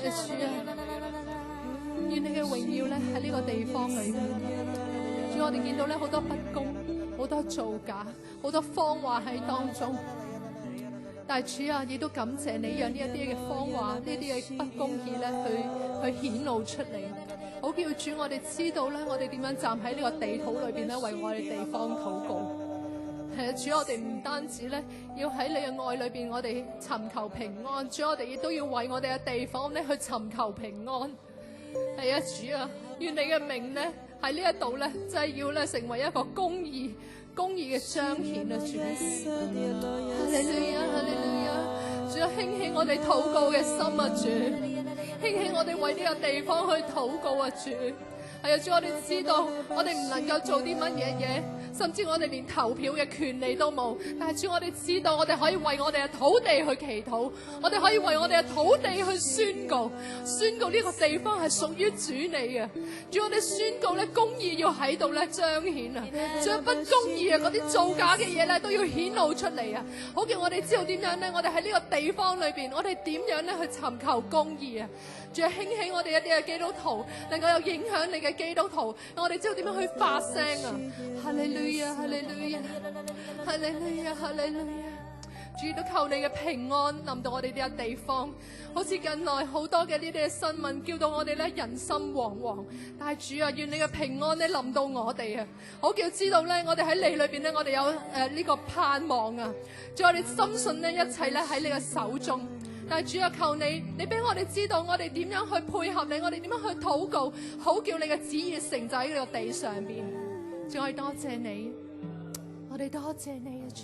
主啊，願你嘅榮耀咧喺呢個地方裏邊。主，我哋見到咧好多不公，好多造假，好多謊話喺當中。但係主啊，亦都感謝你，讓呢一啲嘅謊話、呢啲嘅不公義咧，去顯露出嚟。好叫主，我哋知道咧，我哋點樣站喺呢個地土裏邊咧，為我哋地方禱告。係啊，主，我哋唔單止咧，要喺你嘅愛裏邊，我哋尋求平安。主，我哋亦都要為我哋嘅地方咧去尋求平安。係啊，主啊，願你嘅名咧喺呢一度咧，真係要咧成為一個公義嘅彰顯啊！主，哈利路亞，哈利路亞！主啊，興起我哋禱告嘅心啊！主，興起我哋為呢個地方去禱告啊！主，係啊！主，我哋知道我哋唔能夠做啲乜嘢嘢。甚至我哋連投票嘅權利都冇，但係主，我哋知道我哋可以為我哋嘅土地去祈禱，我哋可以為我哋嘅土地去宣告呢個地方係屬於主你嘅。主，我哋宣告咧，公義要喺度咧彰顯啊，將不公義啊嗰啲造假嘅嘢咧都要顯露出嚟啊！好叫我哋知道點樣咧，我哋喺呢個地方裏邊，我哋點樣咧去尋求公義啊！主，興起我哋一啲嘅基督徒，能夠有影響力嘅基督徒，我哋知道點樣去發聲啊！哈利路亞，哈利路亞，哈利路亞，哈利路亞！主，都求你嘅平安臨到我哋呢個地方。好似近來好多嘅呢啲嘅新聞，叫到我哋咧人心惶惶。但係主啊，願你嘅平安咧臨到我哋啊！好叫知道咧，我哋喺你裏邊咧，我哋有呢個盼望啊！主，我哋深信呢一切咧喺你嘅手中。但係主啊，求你俾我哋知道我哋點樣去配合你，我哋點樣去禱告，好叫你嘅旨意成就喺呢個地上邊。主，我哋多謝你，我哋多謝你啊！主，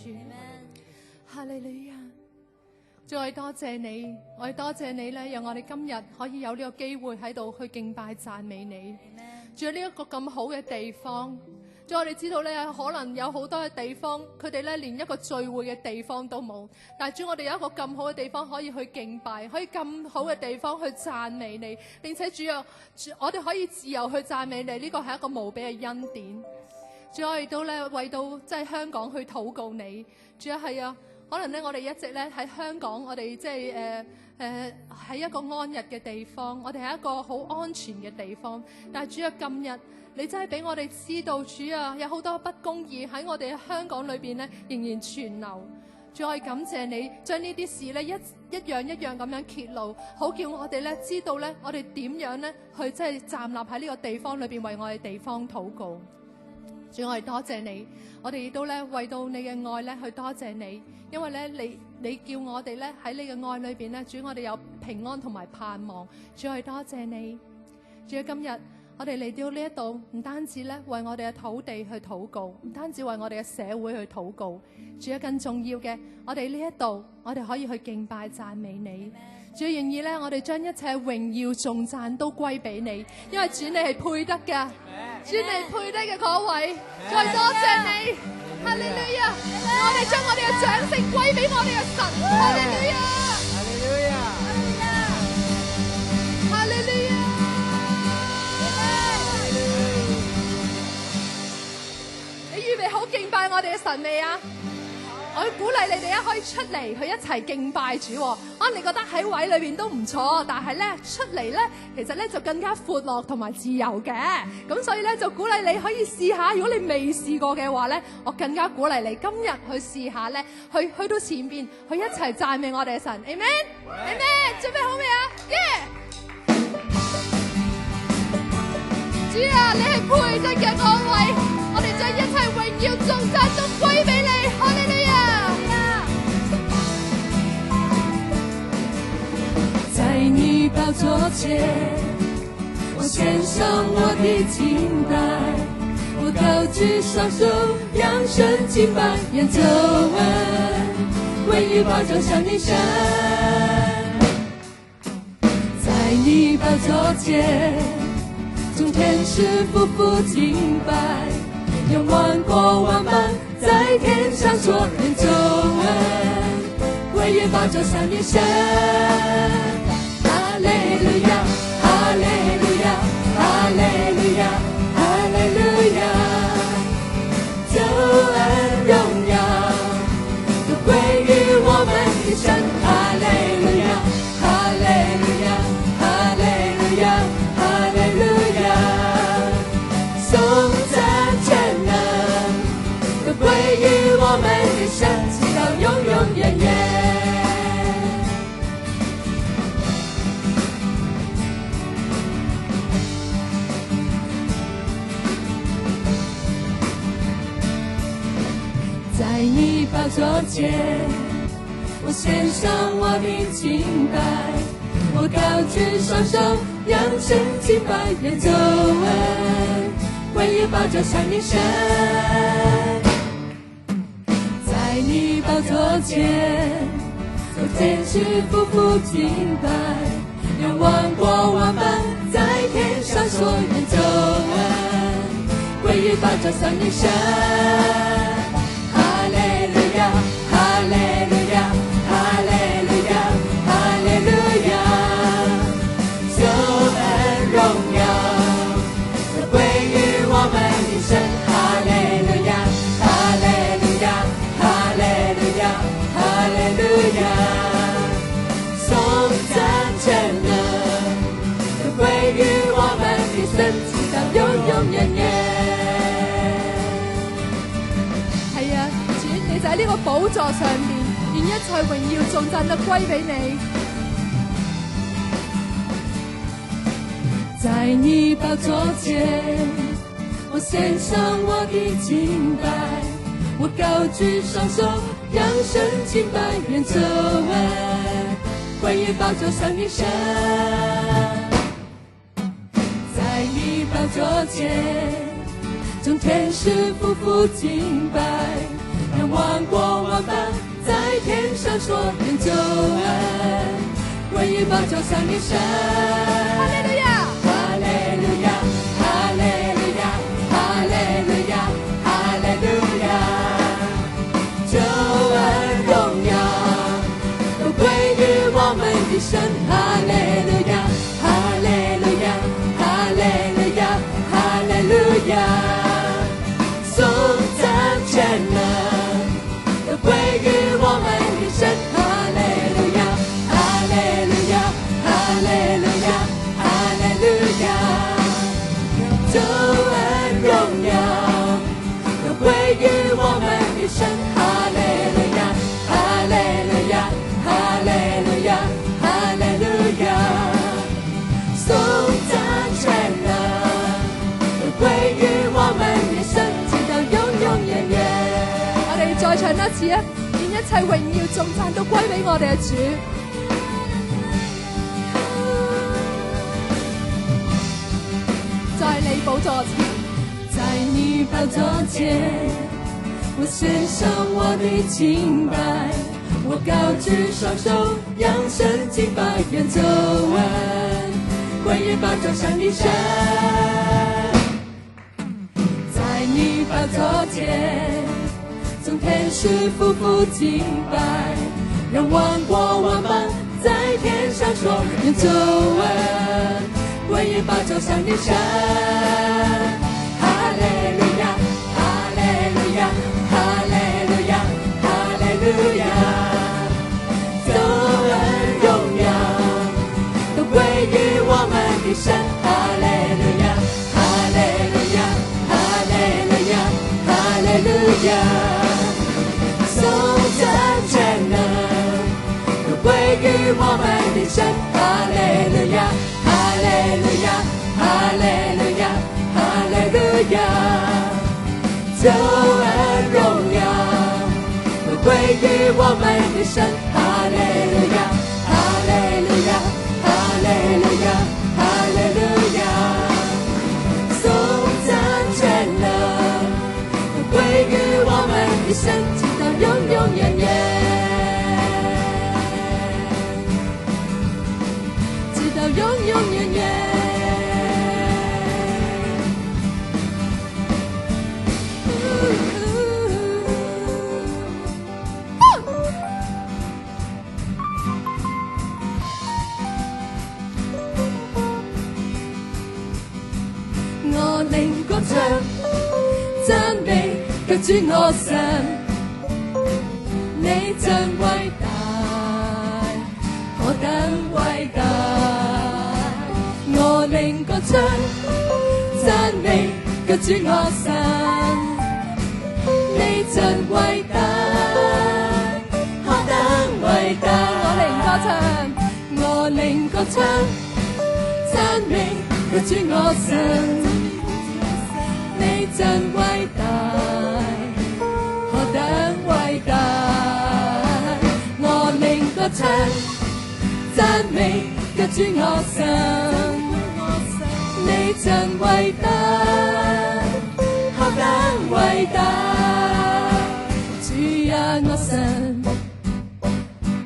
哈利路亞！主，我哋多謝你，我哋多謝你咧，讓我哋今日可以有呢個機會喺度去敬拜讚美你。仲有呢一個咁好嘅地方。主，我哋知道咧，可能有好多嘅地方，佢哋咧連一個聚會嘅地方都冇。但係主，我哋有一個咁好嘅地方可以去敬拜，可以咁好嘅地方去讚美你，並且主啊，我哋可以自由去讚美你，呢個係一個無比嘅恩典。主，我哋都咧為到即係香港去禱告你。主啊，係啊，可能咧我哋一直咧喺香港，我哋即係喺一個安逸嘅地方，我哋係一個好安全嘅地方。但係主啊，今日你真係俾我哋知道，主啊，有好多不公義喺我哋香港裏邊咧仍然存留。主，我感謝你將呢啲事咧一樣一樣咁樣揭露，好叫我哋咧知道咧我哋點樣咧去即係站立喺呢個地方裏邊為我哋地方禱告。主，我哋多謝你，我哋亦都咧為到你嘅愛咧去多謝你，因為咧你叫我哋咧喺你嘅愛裏邊咧，主，我哋有平安同埋盼望。主，我哋多謝你。主，今日我哋嚟到呢一度，唔單止咧為我哋嘅土地去禱告，唔單止為我哋嘅社會去禱告，主，更重要嘅，我哋呢一度我哋可以去敬拜讚美你。主，願意咧，我哋將一切榮耀頌讚都歸俾你，因為主你係配得嘅，主你係配得嘅嗰位。再多謝你，哈利路亞！我哋將我哋嘅掌聲歸俾我哋嘅神，哈利路亞！哈利路亞！哈利路亞！你預備好敬拜我哋嘅神未啊？我鼓勵你哋可以出嚟去一齊敬拜主。可能你覺得喺位裏邊都唔錯，但係咧出嚟咧，其實咧就更加闊落同埋自由嘅。咁所以咧就鼓勵你可以試下，如果你未試過嘅話咧，我更加鼓勵你今日去試下咧，去到前邊去一齊讚美我哋嘅神。Amen， Amen， 準備好未啊？耶！主啊，你係配得嘅嗰位，我哋將一切榮耀頌讚都歸俾你。哈利路亞！在你寶座前，我獻上我的敬拜，我高舉雙手，揚聲敬拜，演奏恩，為你寶座向你伸。在你寶座前，眾天使匍匐敬拜，有萬國萬邦在天上說演奏恩，為你寶座向你伸。哈利路亞，哈利路亞，哈利路亞，哈利路亞，救恩榮耀都歸於我們的神。哈利路亞，哈利路亞，哈你寶座前，我獻上我的敬拜，我高舉雙手，揚聲敬拜，願救恩歸於寶座上的神。在你寶座前，我天使夫婦敬拜，願萬國萬邦在天上說，願救恩歸於寶座上的神。哈利路亞，哈利路亞，哈利路亞，哈利路亞，救恩榮耀都歸於我們的神。哈利路亞，哈利路亞，哈利路亞，哈利路亞，頌讚全能都歸於我們的神，直到永永遠遠。就喺呢個寶座上面，願一切榮耀頌讚都歸俾你。在你寶座前，我獻上我的敬拜，我高舉雙手，揚聲敬拜，願救恩歸於寶座上的神。在你寶座前，眾天使夫婦敬拜，讓萬國萬邦在天上說，願救恩歸於寶座上的神。哈利路亞，哈利路亞，哈利路亞，哈利路亞，哈利路亞，救恩榮耀都歸於我們的神。哈利路亞，哈利路亞，哈利路亞，哈利路亞，頌讚全能歸於我們的神。哈利路亞，哈利路亞，哈利路亞，哈利路亞，救恩榮耀都歸於我們的神。哈利路亞，哈利路亞，哈利路亞，哈利路亞，頌讚全能都歸於我們的神，直到永永遠遠。再唱一次啊！願一切榮耀頌讚都歸俾我哋嘅主。在你寶座前，在你寶座前，我獻上我的敬拜，我高舉雙手，揚聲敬拜，願救恩歸於寶座上的神。在你寶座前，眾天使夫婦敬拜，讓萬國萬邦在天上說，願救恩歸於寶座上的神。哈利路亞，哈利路亞，哈利路亞，哈利路亞，救恩榮耀都歸於我們的神。哈利路亞，哈利路亞，哈利路亞，哈利路亞，頌讚全能都歸於我們的神。哈利路亞，哈利路亞，哈利路亞，哈利路亞，救恩榮耀都歸於我們的神。哈利路亞，哈利路亞，哈利路亞，哈利路亞，頌讚全能都歸於我們的神，永永遠遠，直到永永遠遠。我靈歌唱，讚美救主我神。你真偉大，何等偉大！我靈歌唱，讚美救主我神。你真偉大，何等偉大！我靈歌唱，讚美救主我神。你真偉大，何等偉主我神，你真偉大，何等偉大，主啊我神，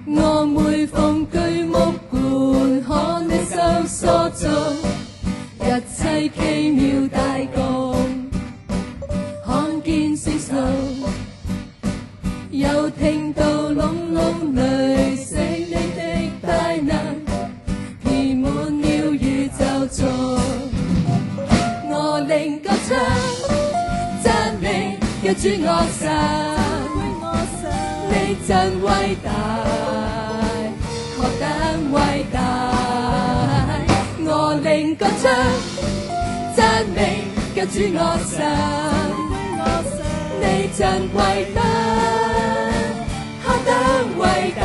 我每逢舉目觀看你手所做一切奇妙大功，看見星宿，又聽到隆隆雷聲，你的大能遍滿了宇宙中，我靈歌唱讚美嘅主我神，你真偉大，何等偉大，我靈歌唱讚美嘅主我神，你真偉大，何等偉大，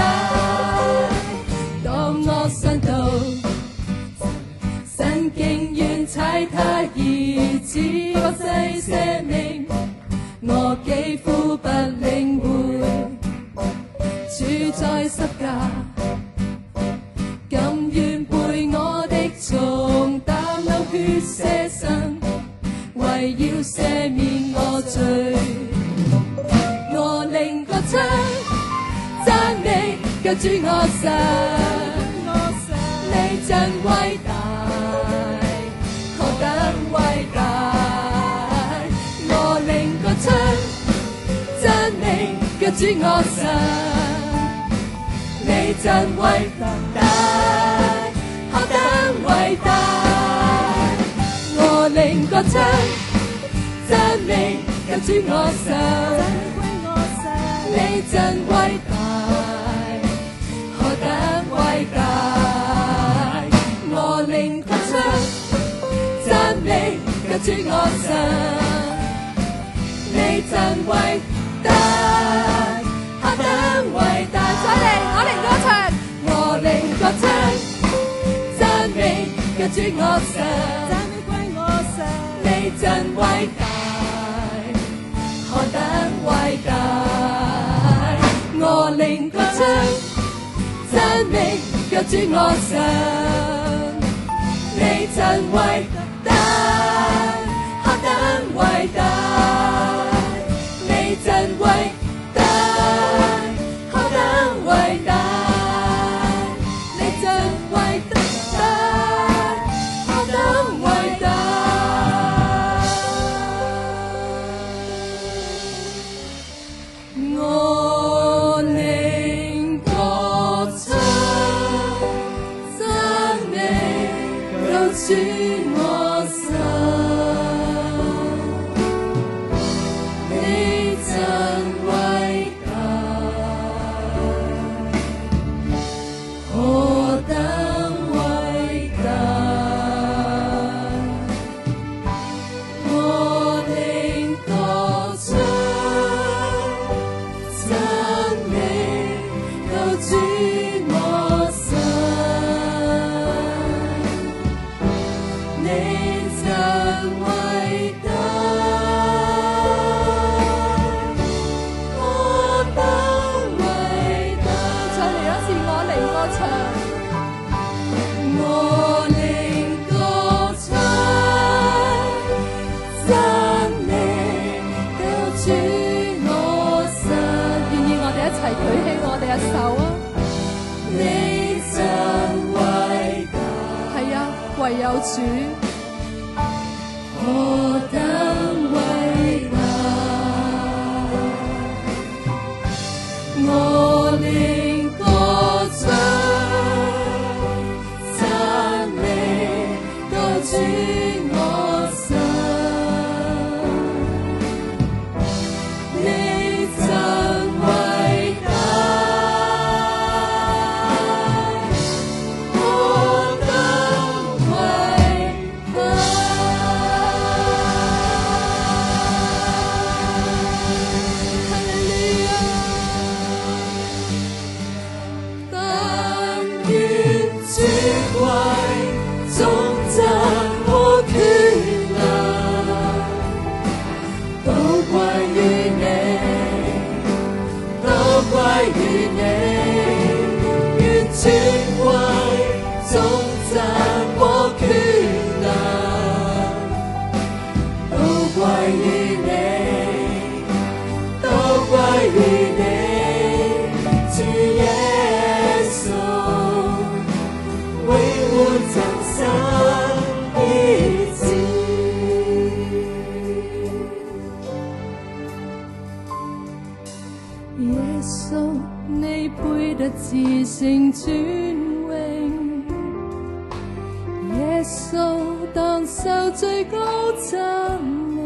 當我想到神竟願差他兒子國際捨命，我幾乎不領會，主在十架甘願背我的重擔，流血捨身，為要赦免我罪，我靈歌唱讚美救主我神，你真偉大，何等偉大，我靈歌唱讚美救主我神，你真偉大，何等偉大，我靈歌唱讚美救主我神，你真偉大，何等偉大，我靈歌唱讚美救主我神，你真偉大，何等偉大，再嚟我靈歌唱，我靈歌唱讚美救主我神，讚美歸我神，你真偉大，何等偉大，我靈歌唱讚美救主我神，你真偉大，何等偉大，你真偉大，何等偉大，你真偉大，何等偉大。我靈歌唱讚美救主我神，你真偉大，何等偉大，我靈歌唱讚美救主我神，你真偉大，何等偉大，再嚟一次我靈歌唱，我靈歌唱讚美救主我神，願意我哋一齊舉起我哋嘅手啊！你真偉大，係啊，唯有主，何等偉大，我靈歌唱讚美救主我神，你真偉大，何等偉大，但願尊貴頌讚和權能都歸於你，都歸於你，願尊貴頌穌，你配得至聖尊榮。耶穌當受最高讚美，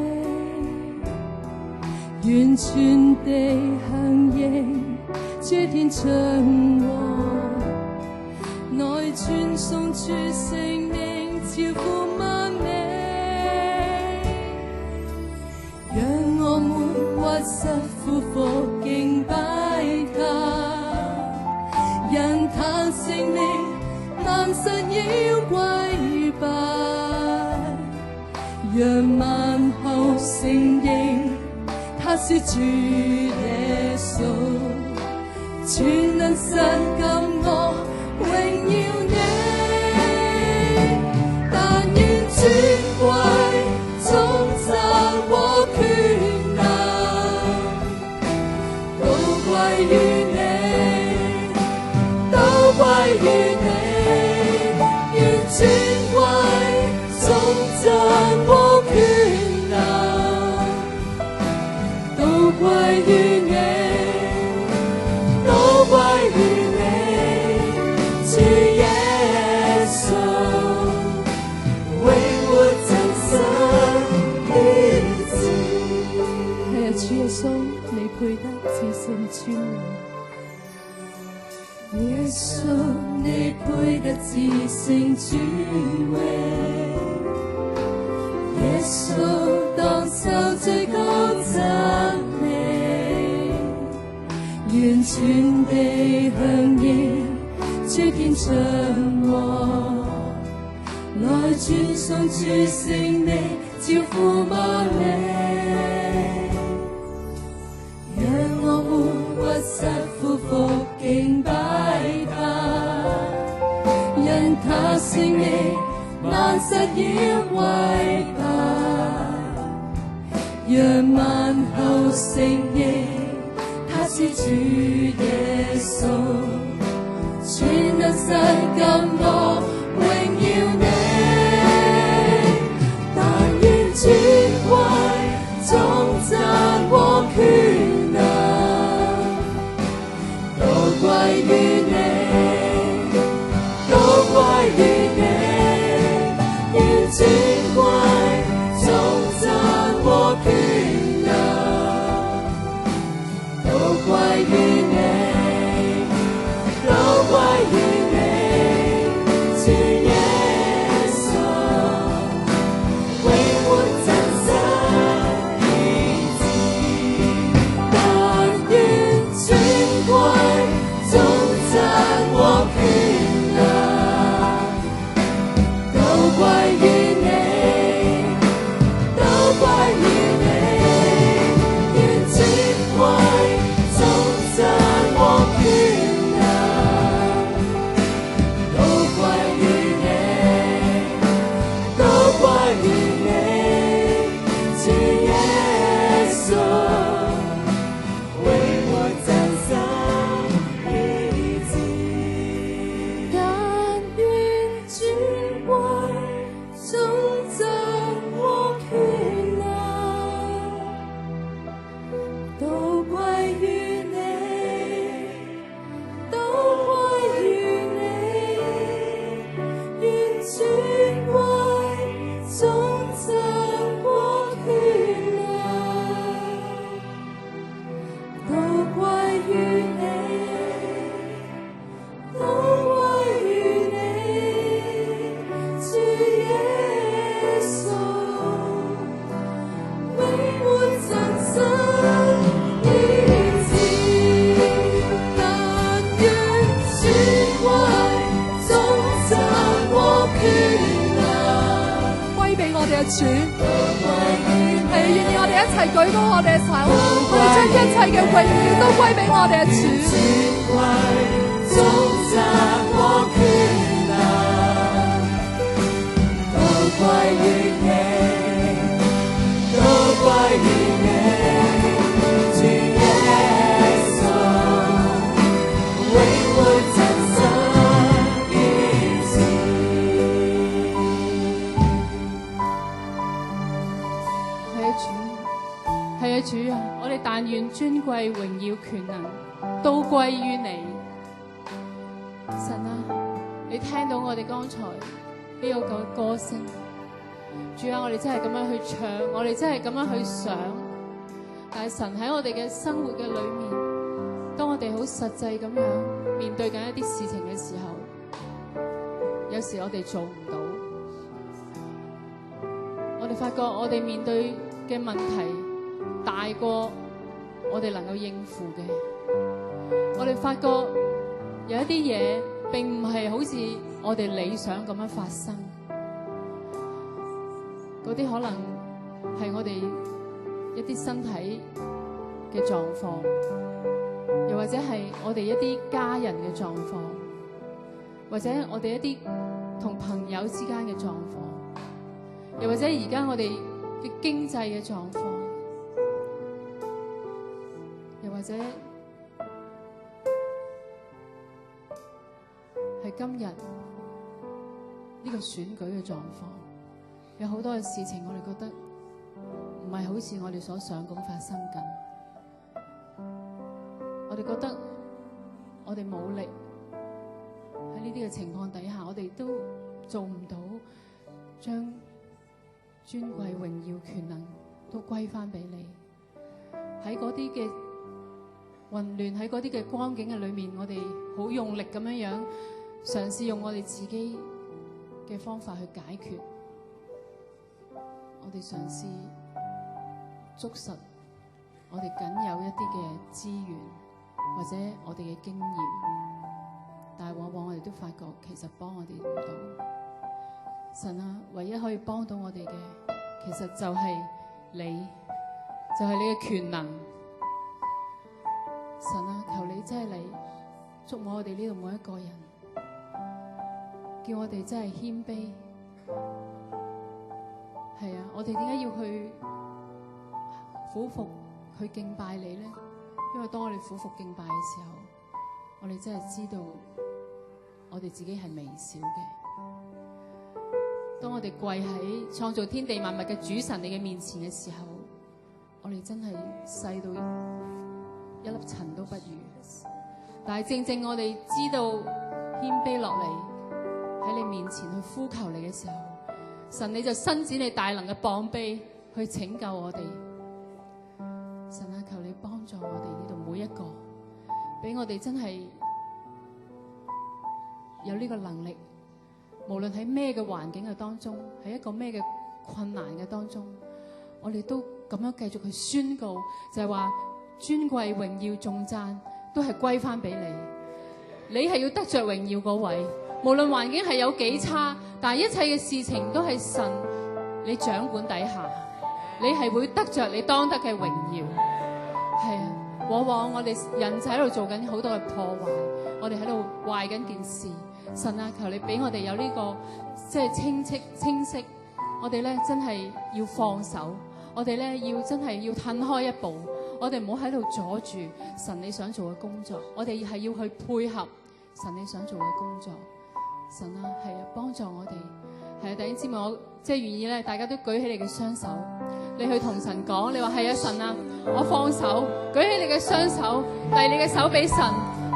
完全地響應主天長和，內傳頌主聖名，超乎萬名。讓我們屈膝俯伏敬拜他，因他聖名，萬神要跪拜。讓萬後承認，他是主耶穌，全能神感我榮耀你。但願尊貴頌讚和權能都歸於你，都歸於你。願尊貴頌讚和權能都歸於你，都歸於你。主耶穌，永活真神醫治。係啊，主耶穌，你配得至聖尊榮。耶穌，你配得至聖尊榮。耶穌當受最高讚美，完全地響應主天長和，來傳頌主聖名，超乎萬里。讓我們屈膝俯伏敬拜他，因他聖名，萬實要跪拜。讓萬後承認，他是主耶穌，全能神感我榮耀你。但願尊貴頌讚和權能都歸於你，都歸於你。願尊貴頌讚和權能都歸於你，都歸於你。主耶穌，永活真神醫治。但願尊貴頌讚和權能都歸於你，都歸於你。願尊貴頌讚和權能都歸於你，都歸於你。主耶穌，永活真神醫治。但願尊貴頌讚和權能都歸於你，都歸於你。願尊貴頌讚和權能都歸於你，都歸於你。主耶穌，永活真神醫治。但願尊貴頌讚和權能歸俾我哋嘅主。都歸於你，係願意我哋一齊舉高我哋嘅手，我哋將一切嘅榮耀都歸俾我哋嘅主。尊貴頌讚和權能都歸於你，都歸於你。主耶穌，永活真神醫治。係啊主，係啊主啊！我哋但願尊貴貴榮耀權能都歸於你。神啊，你聽到我哋剛才呢個歌聲，主啊，我哋真係咁樣去唱，我哋真係咁樣去想，但係神喺我哋嘅生活嘅裏面，當我哋好實際咁樣面對緊一啲事情嘅時候，有時我哋做唔到，我哋發覺我哋面對嘅問題大過我哋能夠應付嘅，我哋發覺有一啲嘢並唔係好似我哋理想咁樣發生，嗰啲可能係我哋一啲身體嘅狀況，又或者係我哋一啲家人嘅狀況，或者我哋一啲同朋友之間嘅狀況，又或者而家我哋嘅經濟嘅狀況，又或者係今日呢個選舉嘅狀況，有好多嘅事情我哋覺得唔係好似我哋所想咁發生緊，我哋覺得我哋冇力，喺呢啲嘅情況底下，我哋都做唔到將尊貴榮耀權能都歸翻俾你。喺嗰啲嘅混亂，喺嗰啲嘅光景嘅裏面，我哋好用力咁樣樣嘗試用我哋自己嘅方法去解決，我哋嘗試捉實我哋僅有一啲嘅資源或者我哋嘅經驗，但係往往我哋都發覺其實幫我哋唔到。神啊，唯一可以幫到我哋嘅，其實就係你，就係你嘅權能。神啊，求你真係嚟觸摸我哋呢度每一個人，叫我哋真係謙卑。係啊，我哋點解要去俯伏去敬拜你呢？因為當我哋俯伏敬拜嘅時候，我哋真係知道我哋自己係微小嘅。當我哋跪喺創造天地萬物嘅主神你嘅面前嘅時候，我哋真係細到一粒塵都不如。但係正正我哋知道謙卑落嚟喺你面前去呼求你嘅時候，神你就伸展你大能嘅膀臂去拯救我哋。神啊，求你幫助我哋呢度每一個，俾我哋真係有呢個能力，無論喺咩嘅環境嘅當中，喺一個咩嘅困難嘅當中，我哋都咁樣繼續去宣告，就係話尊貴榮耀頌讚都係歸翻俾你，你係要得着榮耀嗰位。無論環境係有幾差，但係一切嘅事情都係神你掌管底下，你係會得着你當得嘅榮耀。係啊，往往我哋人就喺度做緊好多嘅破壞，我哋喺度壞緊件事。神啊，求你俾我哋有呢個即係清晰，我哋咧真係要放手，我哋咧要真係要褪開一步，我哋唔好喺度阻住神你想做嘅工作，我哋係要去配合神你想做嘅工作。神啊，係啊，幫助我哋。係啊，弟兄姊妹，我即係願意咧，大家都舉起你嘅雙手，你去同神講，你話係啊，神啊，我放手，舉起你嘅雙手，遞你嘅手俾神。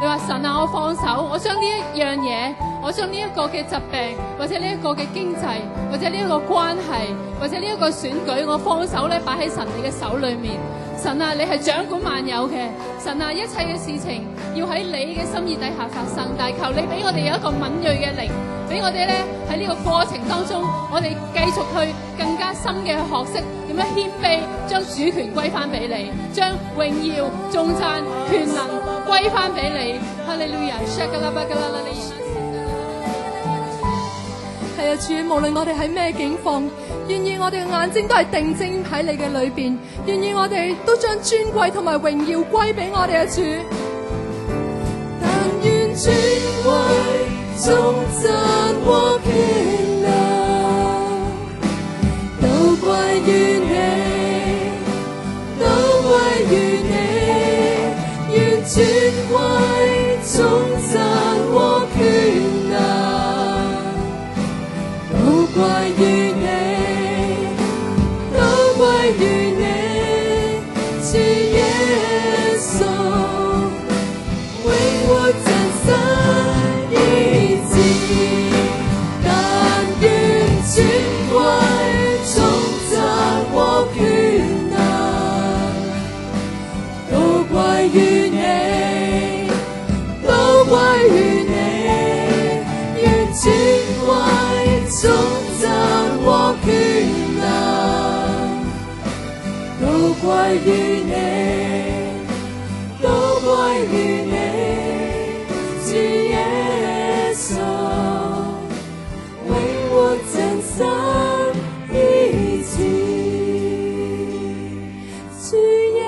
你話神啊，我放手，我將呢一樣嘢，我將呢一個嘅疾病，或者呢一個嘅經濟，或者呢一個關係，或者呢一個選舉，我放手咧擺喺神你嘅手裏面。神啊，你係掌管萬有嘅，神啊，一切嘅事情要喺你嘅心意底下發生，但係求你俾我哋有一個敏銳嘅靈，俾我哋咧喺呢個過程當中，我哋繼續去更加深嘅去學識點樣謙卑，將主權歸翻俾你，將榮耀、頌讚、權能歸翻俾你。哈利路亞！係啊，主，無論我哋喺咩境況，願意我哋嘅眼睛都係定睛喺你嘅裏邊，願意我哋都將尊貴同埋榮耀歸俾我哋嘅主。但願尊貴、頌讚和權能都歸於你，都歸於你。願尊貴、頌讚和權能都歸於你，都歸於你，主耶穌於你，都歸於你，主耶穌，為我增上一切，主耶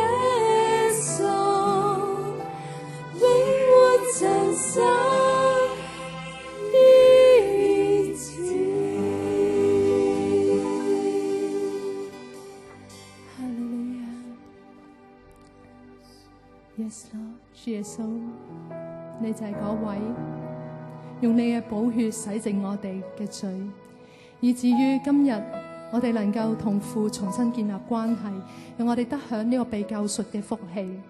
穌，為我增上一切。Yes Lord， 主耶穌，你就係嗰位用你嘅寶血洗淨我哋嘅罪，以至於今日我哋能夠同父重新建立關係，讓我哋得享呢個被救贖嘅福氣。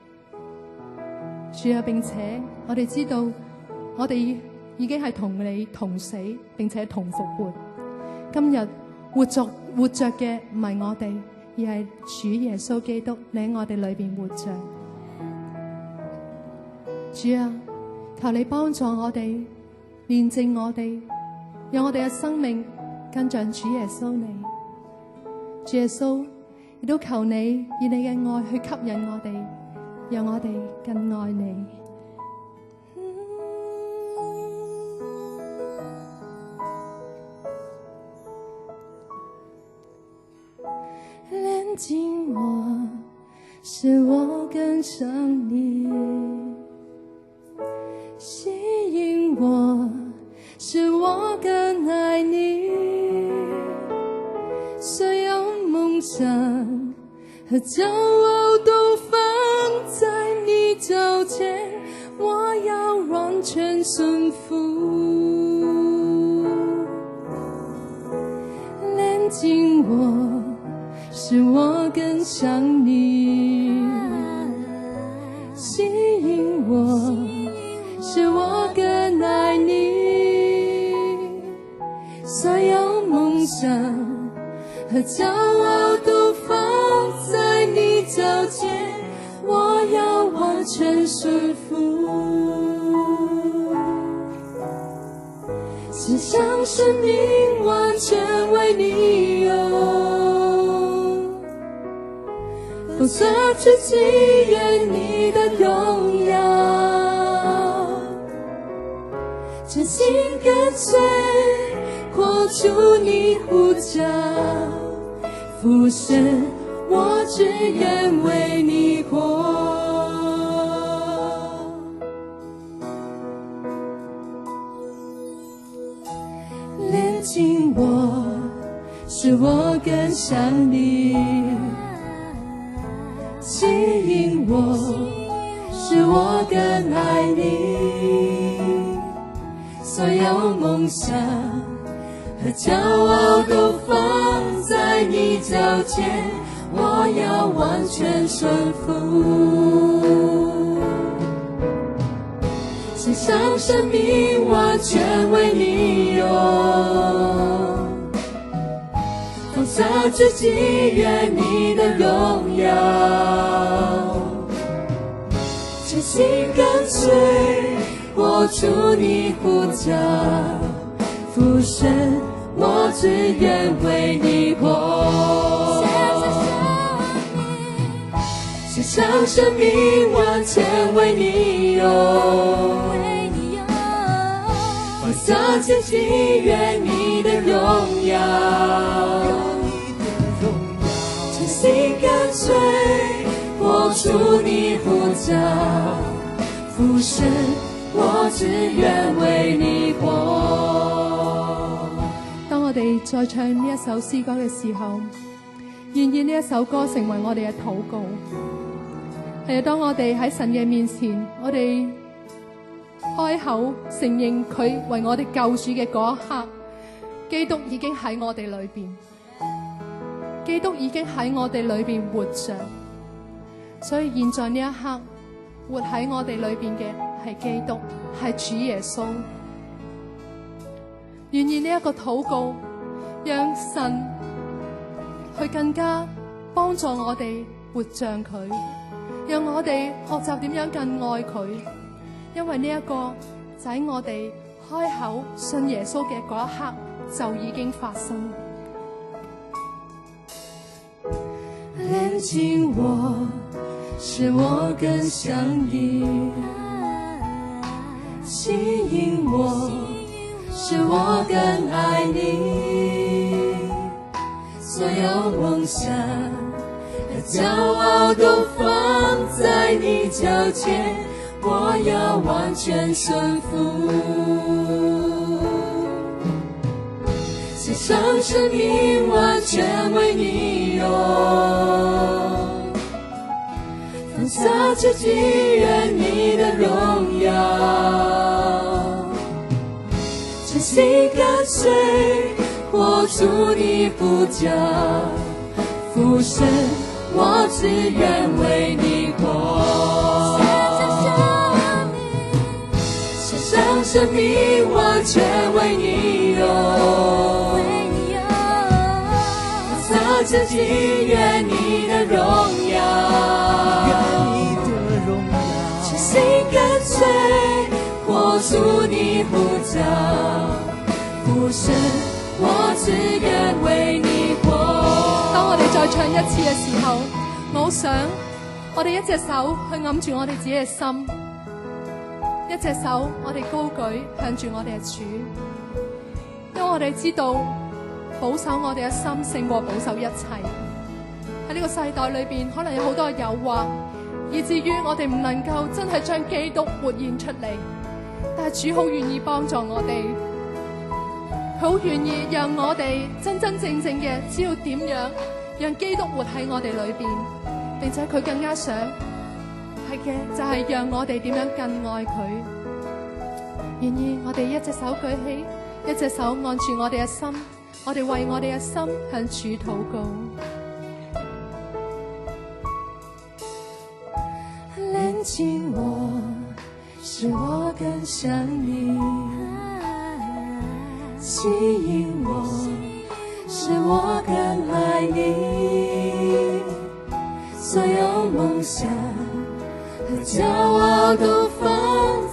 主啊，並且我哋知道我哋已經係同你同死，並且同復活。今日活着嘅唔係我哋，而係主耶穌基督，你喺我哋裏邊活着。主啊，求你幫助我哋，煉淨我哋，讓我哋嘅生命跟像主耶穌你。主耶穌，亦都求你以你嘅愛去吸引我哋，讓我哋更愛你。煉淨我，使我更像你。吸引我，使我更愛你，所有夢想和驕傲都放在你腳前，我要完全順服。煉淨我，使我更像你，吸引我，使我更愛你，所有夢想和驕傲都放在你腳前，我要完全順服。獻上生命完全為你用，否則自己願你的榮耀。真心跟隨，活出你呼召，父神，我只願為你活。煉淨我，使我更像你，吸引我，使我更愛你，所有夢想和驕傲都放在你腳前，我要完全順服。獻上生命完全為你用，否則自己願你的榮耀。真心跟隨，活出你呼召，父神，我只願為你活。獻上生命完全為你用，否則自己願你的榮耀。真心跟隨，活出你呼召，父神，我只願為你活。當我哋再唱呢一首詩歌嘅時候，願意呢一首歌成為我哋嘅禱告。係啊，當我哋喺神嘅面前，我哋開口承認佢為我哋救主嘅嗰一刻，基督已經喺我哋裏邊，基督已經喺我哋裏邊活着。所以現在呢一刻，活喺我哋裏邊嘅係基督，係主耶穌。願意呢一個禱告，讓神去更加幫助我哋活像佢，讓我哋學習點樣更愛佢。因為呢一個就喺我哋開口信耶穌嘅嗰一刻就已經發生。连近我，使我更像你，吸引我，使我更爱你，所有梦想和骄傲都放在你脚前，我要完全顺服，献上生命完全为你用，放下自己愿你的荣耀，真心跟随活出你呼叫，父神我只愿为你活，献上生命完全为你用，放下自己愿你的荣耀，真心跟随活出你呼召，父神我只愿为你活。當我哋再唱一次嘅時候，我好想我哋一隻手去揞住我哋自己嘅心，一隻手我哋高舉向住我哋嘅主，因為我哋知道保守我哋嘅心勝過保守一切。喺呢個世代裏邊，可能有好多嘅誘惑，以至於我哋唔能夠真係將基督活現出嚟。但係主好願意幫助我哋，佢好願意讓我哋真真正正嘅知道點樣讓基督活喺我哋裏邊，並且佢更加想係嘅就係讓我哋點樣更愛佢。願意我哋一隻手舉起，一隻手按住我哋嘅心，我哋為我哋嘅心向主禱告。連近我，使我更像你，吸引我，使我更愛你，所有夢想和驕傲都放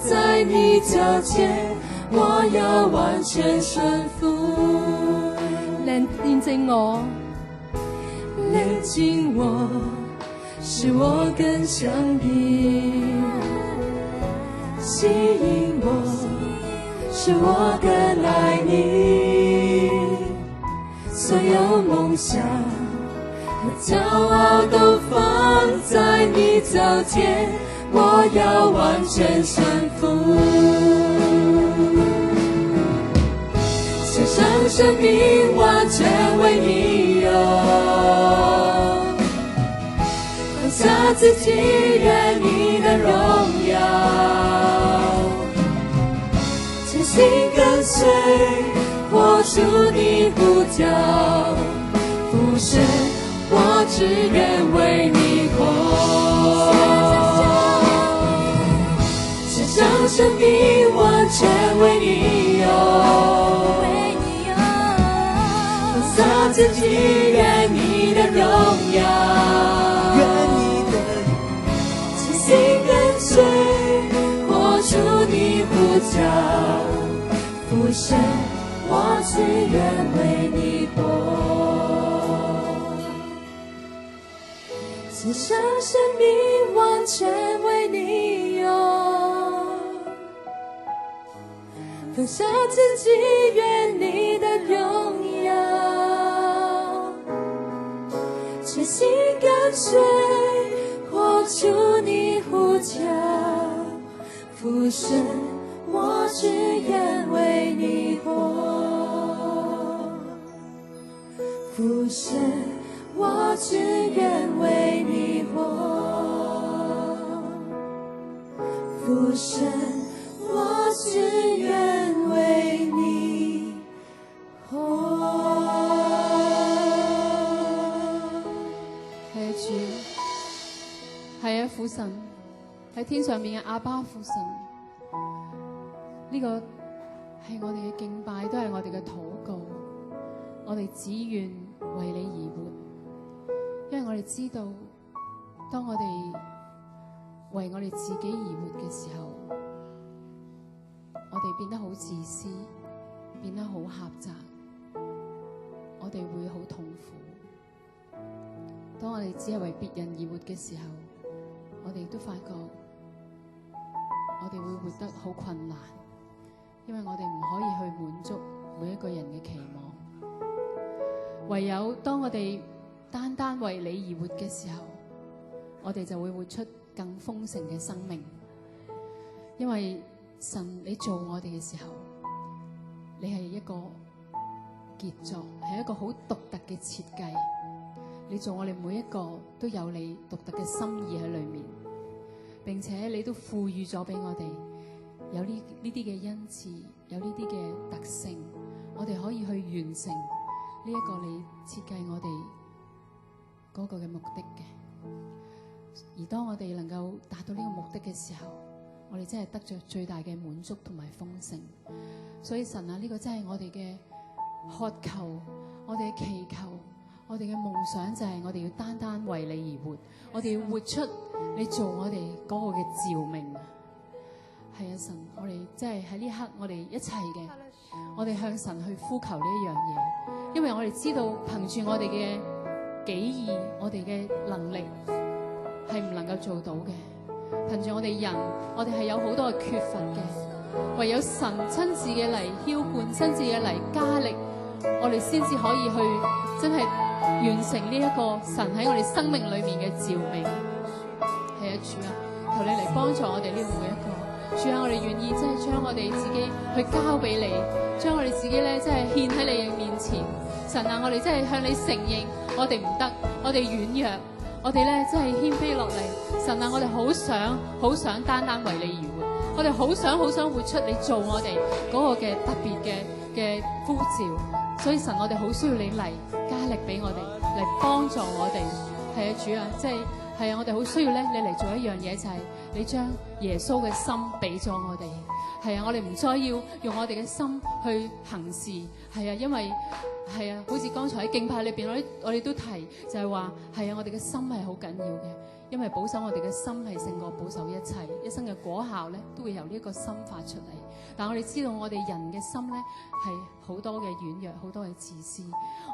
在你腳前，我要完全順服。連近我，連近我，使我更像你，吸引我，使我更愛你，所有夢想和驕傲都放在你腳前，我要完全順服，獻上生命完全為你用，放下自己願你的榮耀，真心跟隨活出你呼召，父神我只願為你活，獻上生命完全為你用，放下自己願你的榮耀，真心跟隨活出你呼召，父神我只願為你活，獻上生命完全為你用，放下自己願你的榮耀，真心跟隨活出你呼召，父神我只願為你活，父神我只願為你活，父神我只願為你活。係啊，主，係啊，父神喺天上面嘅阿爸父神，呢個係我哋嘅敬拜，都係我哋嘅禱告。我哋只願為你而活，因為我哋知道，當我哋為我哋自己而活嘅時候，我哋變得好自私，變得好狹窄，我哋會好痛苦。當我哋只係為別人而活嘅時候，我哋都發覺我哋會活得好困難，因為我哋唔可以去滿足每一個人嘅期望。唯有當我哋單單為你而活嘅時候，我哋就會活出更豐盛嘅生命。因為神你做我哋嘅時候，你係一個傑作，係一個好獨特嘅設計。你做我哋每一個都有你獨特嘅心意喺裏面，並且你都賦予咗俾我哋有呢啲嘅恩賜，有呢啲嘅特性，我哋可以去完成呢一個你設計我哋嗰個嘅目的嘅。而當我哋能夠達到呢個目的嘅時候，我哋真係得着最大嘅滿足同埋豐盛。所以神啊，呢個真係我哋嘅渴求，我哋嘅祈求，我哋嘅夢想就係我哋要單單為你而活，我哋要活出你做我哋嗰個嘅召命。係啊，神，我哋真係喺呢刻我哋一齊嘅，我哋向神去呼求呢一樣嘢，因為我哋知道憑住我哋嘅己意，我哋嘅能力係唔能夠做到嘅。憑住我哋人，我哋係有好多嘅缺乏嘅，唯有神親自嘅嚟澆灌，親自嘅嚟加力，我哋先至可以去真係完成呢一個神喺我哋生命裏面嘅召命。係啊，主啊，求你嚟幫助我哋呢每一個。主啊，我哋願意真係將我哋自己去交俾你，將我哋自己咧真係獻喺你嘅面前。神啊，我哋真係向你承認我哋唔得，我哋軟弱，我哋咧真係謙卑落嚟。神啊，我哋好想單單為你而活，我哋好想活出你做我哋嗰個嘅特別嘅呼召。所以神，我哋好需要你嚟加力俾我哋，嚟幫助我哋。係啊，主啊，即係啊，我哋好需要咧，你嚟做一樣嘢，就係你將耶穌嘅心俾咗我哋。係啊，我哋唔再要用我哋嘅心去行事。係啊，因為係啊，好似剛才喺敬拜裏邊，我哋都提就係話，係啊，我哋嘅心係好緊要嘅，因為保守我哋嘅心係勝過保守一切，一生嘅果效咧都會由呢一個心發出嚟。但我哋知道我哋人嘅心咧係好多嘅軟弱，好多嘅自私，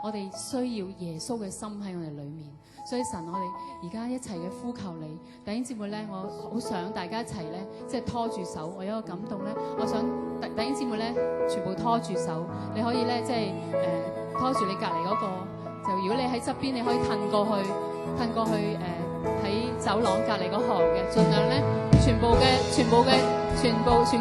我哋需要耶穌嘅心喺我哋裏面。所以神，我哋而家一齊嘅呼求你，弟兄姊妹咧，我好想大家一齊咧，即係拖住手。我有一個感動咧，我想弟兄姊妹咧，全部拖住手。你可以咧，即係拖住你隔離嗰個。就如果你喺側邊，你可以褪過去喺走廊隔離嗰行嘅，盡量咧全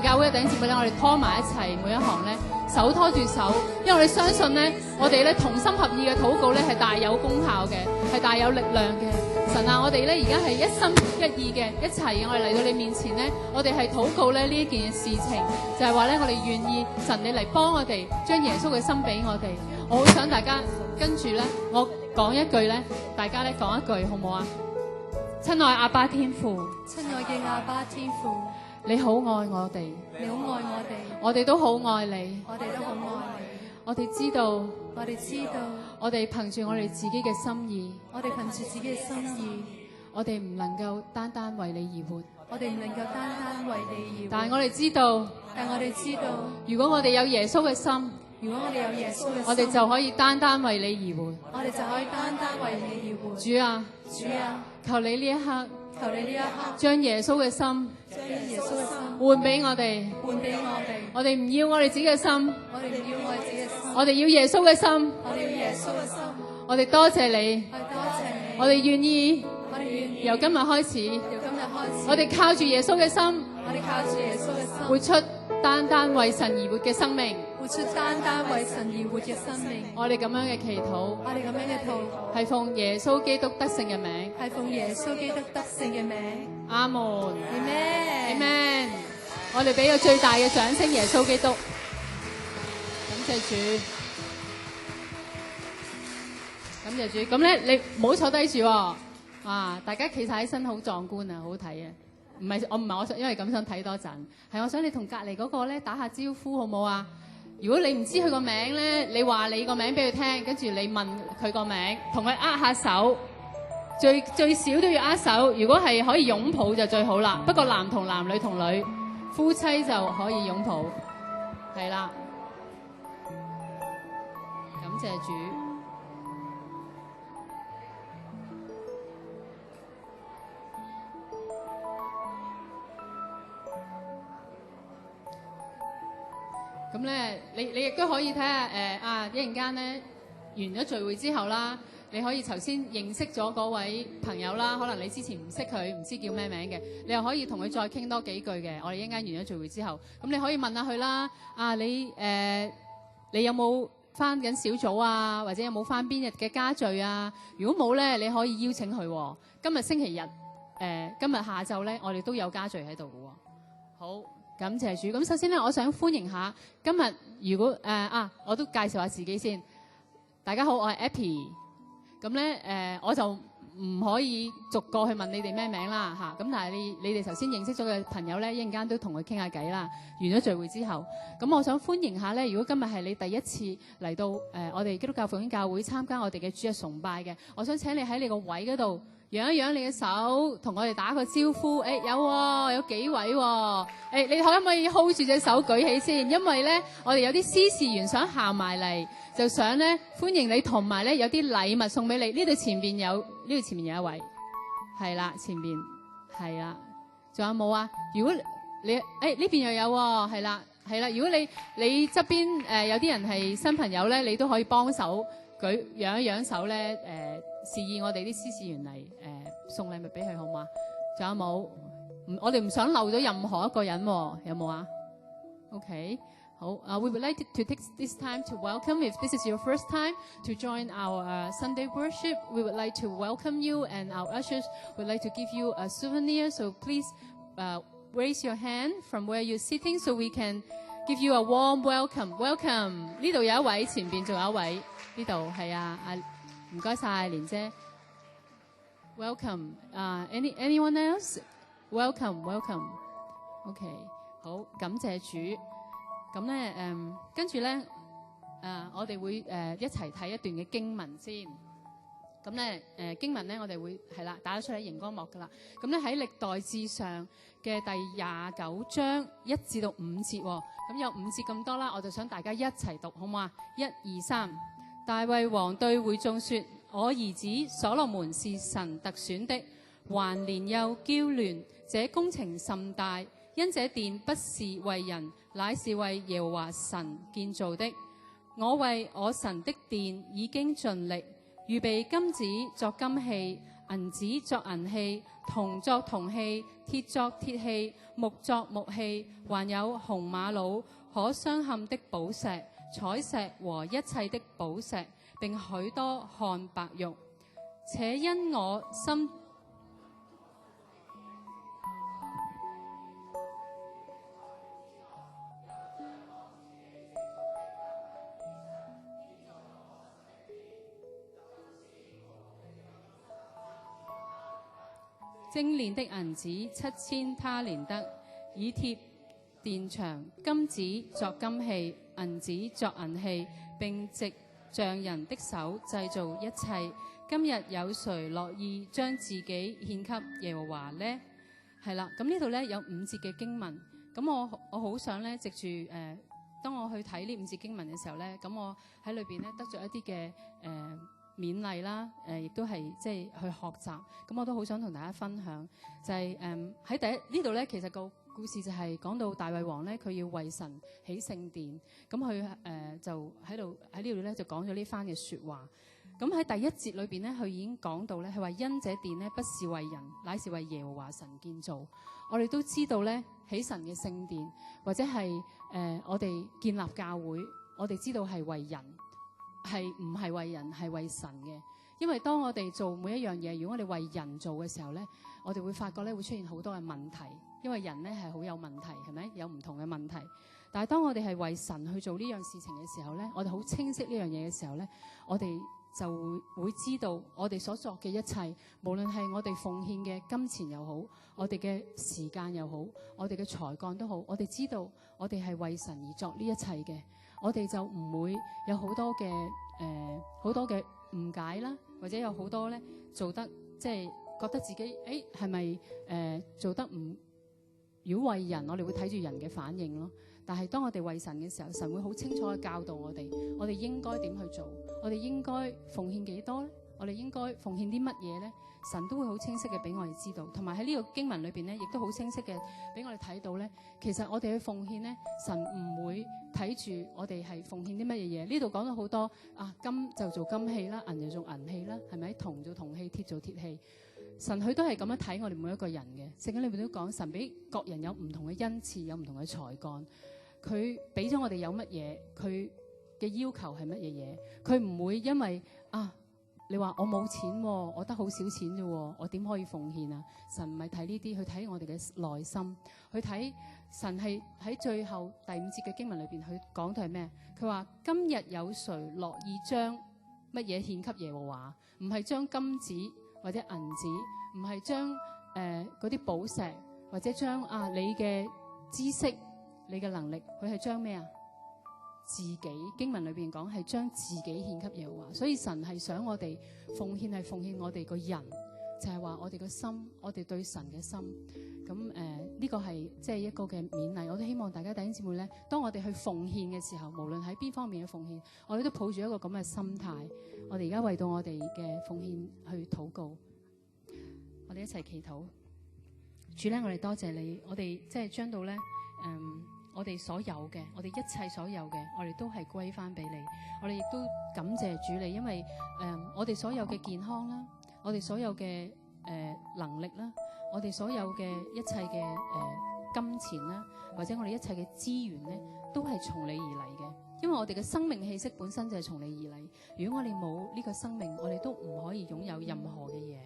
教會嘅弟兄姊妹咧，我哋拖埋一齊，每一行咧手拖住手，因為我哋相信咧，我哋咧同心合意嘅禱告咧係大有功效嘅，係大有力量嘅。神啊，我哋咧而家係一心一意嘅一齊，我哋嚟到你面前咧，我哋係禱告咧呢一件事情，就係話咧我哋願意神你嚟幫我哋，將耶穌嘅心俾我哋。我好想大家跟住咧，我講一句咧，大家咧講一句好唔好啊？親愛阿爸天父，親愛嘅阿爸天父，你好愛我哋，你好愛我哋，我哋都好愛你，我哋都好愛你。我哋知道，我哋憑住我哋自己嘅心意，我哋憑住自己嘅心意，我哋唔能夠單單為你而活，我哋唔能夠單單為你而活。但係我哋知道，如果我哋有耶穌嘅心，如果我哋有耶穌嘅心，我哋就可以單單為你而活。我哋就可以單單為你而活。主啊，求你呢一刻，將耶穌嘅心換俾我哋，我哋唔要我哋自己嘅心，我哋要耶穌嘅心，我哋多謝你，我哋願意由今日開始，我哋靠住耶穌嘅心，活出單單為神而活嘅生命，活出單單為神而活嘅生命。我哋咁樣嘅祈禱，係奉耶穌基督得勝嘅名，阿門。Amen。我哋俾個最大嘅掌聲，耶穌基督。感謝主，感謝主。咁咧，你唔好坐低住喎。啊，大家企晒起身，好壯觀啊，好睇啊！唔係我想，因為咁想睇多陣。係我想你同隔離嗰個咧打下招呼，好唔好啊？如果你唔知佢個名咧，你話你個名俾佢聽，跟住你問佢個名，同佢握下手，最少都要握手。如果係可以擁抱就最好啦。不過男同男、女同女、夫妻就可以擁抱，係啦。感謝主。咁咧，你亦都可以睇下一陣間咧完咗聚會之後啦，你可以頭先認識咗嗰位朋友啦，可能你之前唔識佢，唔知叫咩名嘅，你又可以同佢再傾多幾句嘅。我哋一陣間完咗聚會之後，咁你可以問下佢啦。你有冇返緊小組啊？或者有冇返邊日嘅家聚啊？如果冇咧，你可以邀請佢喎。今日星期日，今日下晝咧，我哋都有家聚喺度嘅喎。好，感謝主。咁首先咧，我想歡迎下今日，如果我都介紹下自己先。大家好，我係 Appy。咁咧我就唔可以逐個去問你哋咩名啦嚇。咁但係你哋頭先認識咗嘅朋友咧，一陣間都同佢傾下偈啦。完咗聚會之後，咁我想歡迎下咧，如果今日係你第一次嚟到我哋基督教復興教會參加我哋嘅主日崇拜嘅，我想請你喺你個位嗰度揚一揚你嘅手，同我哋打個招呼。有幾位喎？你可唔可以 hold 住隻手舉起先？因為咧，我哋有啲司事員想行埋嚟，就想咧歡迎你，同埋咧有啲禮物送俾你。呢度前面有一位，係啦，前面係啦，仲有冇啊？如果你呢邊又有喎，係啦。如果你側邊有啲人係新朋友咧，你都可以幫手揚一揚手咧，示意我哋啲司事員嚟送禮物俾佢，好嘛？仲有冇？我哋唔想漏咗任何一個人喎，有冇啊 ？OK， 好。We would like to take this time to welcome. If this is your first time to join our Sunday worship, we would like to welcome you, and our ushers would like to give you a souvenir. So please raise your hand from where you're sitting, so we can give you a warm welcome. Welcome. 呢度有一位，前邊仲有一位，呢度係啊，唔該晒蓮姐。Welcome. Anyone else? Welcome. OK， 好，感謝主。咁咧跟住咧我哋會一齊睇一段嘅經文先。咁咧經文咧，我哋會係啦打咗出嚟熒光幕噶啦。咁咧喺歷代志上嘅第29章1至到5節喎。咁有5節咁多啦，我就想大家一齊讀，好唔好啊？1、2、3。大衛王對會眾說：我兒子所羅門是神特選的，還年幼嬌嫩，這工程甚大，因這殿不是為人，乃是為耶和華神建造的。我為我神的殿已經盡力，預備金子作金器，銀子作銀器，銅作銅器，鐵作鐵器，木作木器，還有紅瑪瑙、可鑲嵌的寶石、彩石和一切的寶石，並許多漢白玉。且因我心精煉的銀子7000他連得，以鐵殿牆，金子作金器，銀子作銀器，並藉匠人的手製造一切。今日有誰樂意將自己獻給耶和華呢？係啦，咁呢度咧有5節嘅經文。咁我好想咧藉住當我去睇呢5節經文嘅時候咧，咁我喺裏邊咧得咗一啲嘅勉勵啦，亦都係即係去學習。咁我都好想同大家分享，就係喺呢度咧，其實個故事就係講到大衛王咧，佢要為神起聖殿，咁佢就喺呢度咧就講咗呢番嘅説話。咁喺第1節裏邊咧，佢已經講到咧，佢話因這殿咧不是為人，乃是為耶和華神建造。我哋都知道咧，起神嘅聖殿或者係我哋建立教會，我哋知道係為人。係唔係為人，係為神嘅。因為當我哋做每一樣嘢，如果我哋為人做嘅時候咧，我哋會發覺咧會出現好多嘅問題。因為人咧係好有問題，係咪？有唔同嘅問題。但係當我哋係為神去做呢樣事情嘅時候咧，我哋好清晰呢樣嘢嘅時候咧，我哋就會知道我哋所作嘅一切，無論係我哋奉獻嘅金錢又好，我哋嘅時間又好，我哋嘅才幹都好，我哋知道我哋係為神而作呢一切嘅。我哋就唔會有好多嘅誤解啦，或者有好多咧做得即係覺得自己係咪做得唔？如果為人，我哋會睇住人嘅反應咯。但係當我哋為神嘅時候，神會好清楚嘅教導我哋應該點去做，我哋應該奉獻幾多咧？我哋應該奉獻啲乜嘢咧？神都會好清晰嘅俾我哋知道，同埋喺呢個經文裏邊咧，亦都好清晰嘅俾我哋睇到咧。其實我哋去奉獻咧，神唔會睇住我哋係奉獻啲乜嘢嘢。呢度講咗好多啊，金就做金器啦，銀就做銀器啦，係咪？銅做銅器，鐵做鐵器。神佢都係咁樣睇我哋每一個人嘅。聖經裏邊都講，神俾各人有唔同嘅恩賜，有唔同嘅才幹。佢俾咗我哋有乜嘢，佢嘅要求係乜嘢嘢？佢唔會因為啊，你話我冇錢喎，我得好少錢啫喎，我點可以奉獻啊？神唔係睇呢啲，去睇我哋嘅內心，去睇神係喺最後第5節嘅經文裏邊，佢講到係咩？佢話今日有誰樂意將乜嘢獻給耶和華？唔係將金子或者銀子，唔係將嗰啲寶石，或者將你嘅知識、你嘅能力，佢係將咩啊？自己。經文裏邊講係將自己獻給耶和華，所以神係想我哋奉獻，係奉獻我哋個人，就係話我哋個心，我哋對神嘅心。咁呢個係即係一個嘅勉勵。我都希望大家弟兄姊妹咧，當我哋去奉獻嘅時候，無論喺邊方面嘅奉獻，我哋都抱住一個咁嘅心態。我哋而家為到我哋嘅奉獻去禱告，我哋一齊祈禱。主咧，我哋多謝你，我哋即係將到咧我哋所有嘅，我哋一切所有嘅，我哋都係歸翻俾你。我哋亦都感謝主你，因為我哋所有嘅健康啦，我哋所有嘅能力啦，我哋所有嘅一切嘅金錢啦，或者我哋一切嘅資源咧，都係從你而嚟嘅。因為我哋嘅生命氣息本身就係從你而嚟。如果我哋冇呢個生命，我哋都唔可以擁有任何嘅嘢。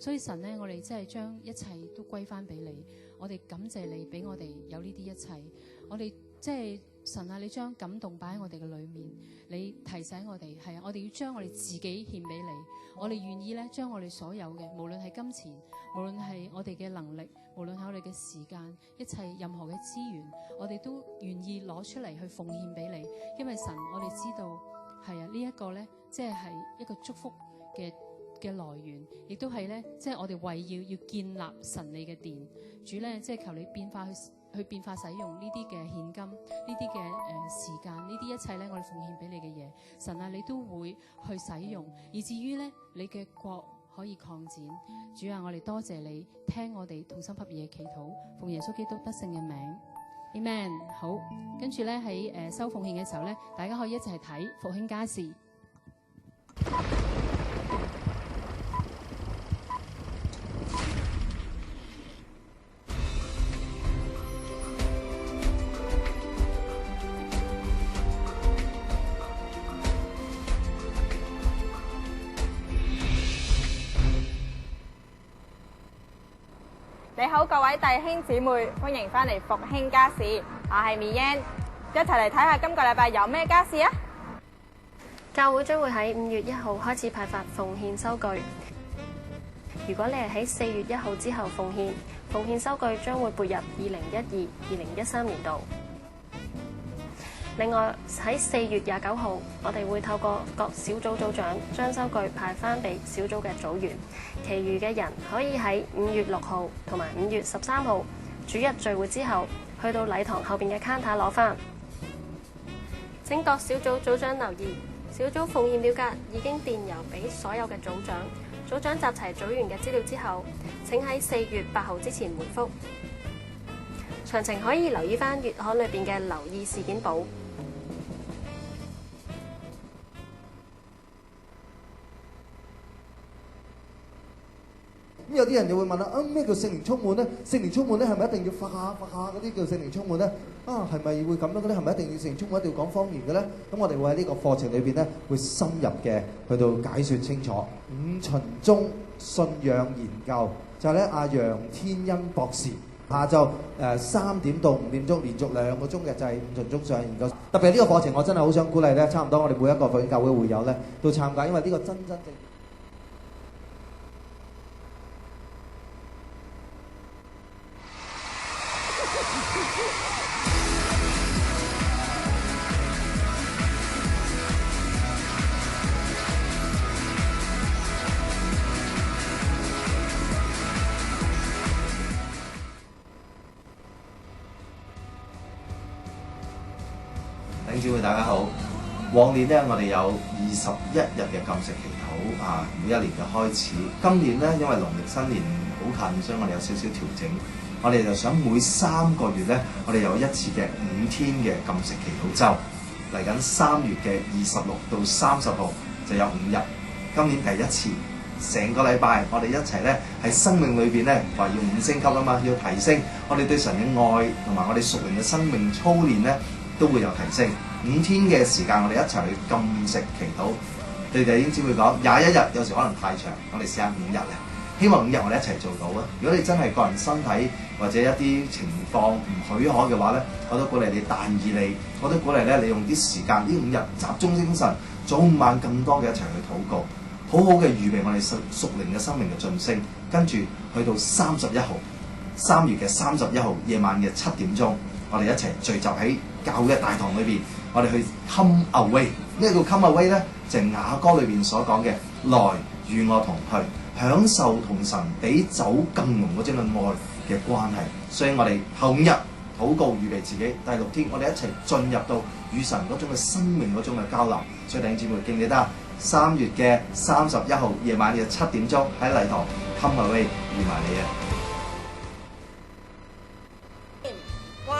所以神咧，我哋真係將一切都歸翻俾你。我哋感謝你俾我哋有呢啲一切。我哋即係神啊，你將感動擺喺我哋嘅裏面，你提醒我哋係啊，我哋要將我哋自己獻俾你。我哋願意咧，將我哋所有嘅，無論係金錢，無論係我哋嘅能力，無論係我哋嘅時間，一切任何嘅資源，我哋都願意攞出嚟去奉獻俾你。因為神，我哋知道係啊，呢一個咧，即係一個祝福嘅來源，亦都係咧，即係我哋為要建立神你嘅殿。主咧，即係求你變化去變化使用呢啲嘅獻金，呢啲嘅時間，呢啲一切咧，我哋奉獻俾你嘅嘢，神啊，你都會去使用，以至於咧，你嘅國可以擴展。主啊，我哋多謝你聽我哋同心合意嘅祈禱，奉耶穌基督得勝嘅名 Amen。好，跟住咧喺收奉獻嘅時候咧，大家可以一齊睇復興家事。你好，各位弟兄姊妹，歡迎翻嚟復興家事，我係 Mian， 一齊嚟睇下今個禮拜有咩家事啊！教會將會喺5月1號開始派發奉獻收據。如果你係喺4月1號之後奉獻收據將會撥入2012-2013年度。另外喺4月29號，我哋會透過各小組組長將收據派翻俾小組嘅組員，其餘嘅人可以喺5月6號同埋5月13號主日聚會之後，去到禮堂後邊嘅 counter 攞翻。請各小組組長留意，小組奉獻表格已經電郵俾所有嘅組長，組長集齊組員嘅資料之後，請喺4月8號之前回覆。詳情可以留意翻月刊裏邊嘅留意事件簿。咁有啲人就會問啦，咩叫聖靈充滿咧？聖靈充滿咧係咪一定要發下嗰啲叫聖靈充滿咧？係咪會咁樣嘅咧？係咪一定要聖靈充滿一定要講方言嘅咧？咁我哋會喺呢個課程裏邊咧，會深入嘅去到解説清楚。5旬宗信仰研究就係咧阿楊天恩博士下晝3點到5點鐘，連續2個鐘嘅就係5旬宗信仰研究。特別係呢個課程，我真係好想鼓勵咧，差唔多我哋每一個復興教會會友咧都參加，因為呢個真正。弟兄姊妹大家好，往年咧我哋有21日嘅禁食祈禱，每一年嘅開始。今年呢，因為農曆新年好近，所以我哋有少少調整。我哋就想每3個月呢，我哋有一次嘅5天嘅禁食祈禱週。嚟緊3月嘅26到30號就有5日。今年第一次，成個禮拜我哋一齊呢，喺生命裏邊呢，話要5星級啊嘛，要提升我哋對神嘅愛同埋我哋屬靈嘅生命操練呢，都會有提升。5天嘅時間，我哋一齊去禁食祈禱。對弟兄姊妹講，21日有時可能太長，我哋試下5日咧。希望5日我哋一齊做到啊！如果你真係個人身體或者一啲情況唔許可嘅話咧，我都鼓勵你但以理，我都鼓勵咧你用啲時間呢5日集中精神，早午晚更多嘅一齊去禱告，好好嘅預備我哋屬靈嘅生命嘅晉升。跟住去到31號，3月嘅31號夜晚嘅7點鐘，我哋一齊聚集喺教會嘅大堂裏邊，我哋去 come away。咩叫 come away 咧？就係雅歌裏邊所講嘅來與我同去。享受同神比酒更濃嗰種嘅愛嘅關係，所以我哋後5日禱告預備自己，第6天我哋一齊進入到與神嗰種嘅生命嗰種嘅交流。所以弟兄姊妹記唔記得3月嘅31號夜晚嘅7點鐘喺禮堂 Come Away 預埋你啊！哇！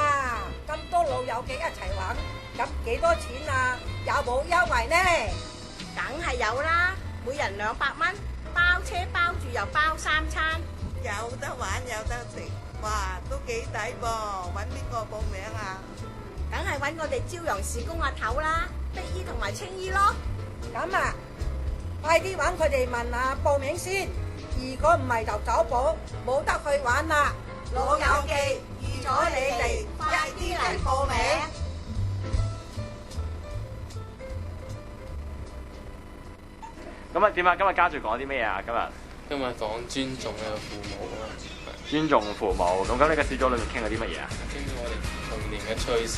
咁多老友記一齊玩，咁幾多錢啊？有冇優惠呢？梗係有啦，每人200蚊。包車包住又包3餐，有得玩有得食，哇，都幾抵噃！揾邊個報名啊？梗係揾我哋朝陽事工阿頭啦，碧姨同埋青姨咯。咁啊，快啲揾佢哋問下報名先。如果唔係就走寶，冇得去玩啦。老友記，預咗你哋，快啲嚟報名。咁啊點啊？今日家住講啲咩啊？今日講尊重你嘅父母啊！尊重父母。咁呢個小組裏面傾咗啲乜嘢啊？傾咗我哋童年嘅趣事。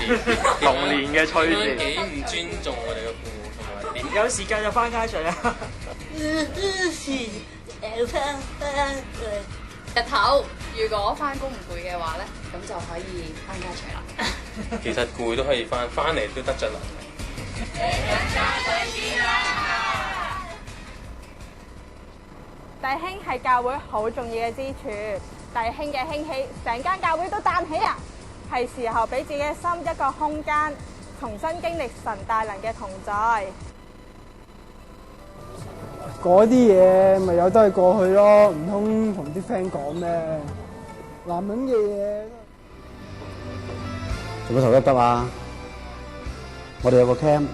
童年嘅趣事。幾唔尊重我哋嘅父母，同埋點？有時間就翻街場啊！日頭如果翻工唔攰嘅話咧，咁就可以翻街場啦。其實攰都可以翻嚟都得盡能力。弟兄係教會好重要嘅支柱，弟兄嘅興起，成間教會都彈起啊！係時候俾自己嘅心一個空間，重新經歷神大能嘅同在。嗰啲嘢咪由得佢過去咯，唔通同啲 friend 講咩？男人嘅嘢，做乜頭得得啊？我哋有個 camp，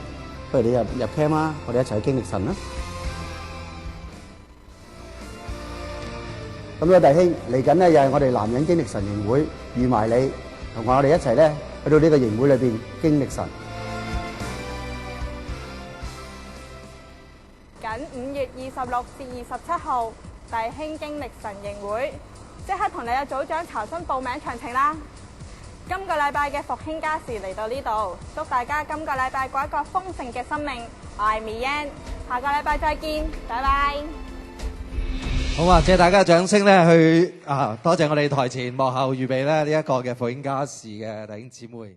不如你入 camp 啊！我哋一齊去經歷神啦！咁咧，弟兄嚟緊咧，又係我哋男人經歷神營會，預埋你同我哋一齊咧，去到呢個營會裏邊經歷神。緊5月26至27號，弟兄經歷神營會，即刻同你嘅組長查詢報名詳情啦！今個禮拜嘅復興家事嚟到呢度，祝大家今個禮拜過一個豐盛嘅生命。我係 Mian， 下個禮拜再見，拜拜。好啊！借大家嘅掌聲咧，去多謝我哋台前幕後預備咧呢一個嘅復興家事嘅弟兄姊妹。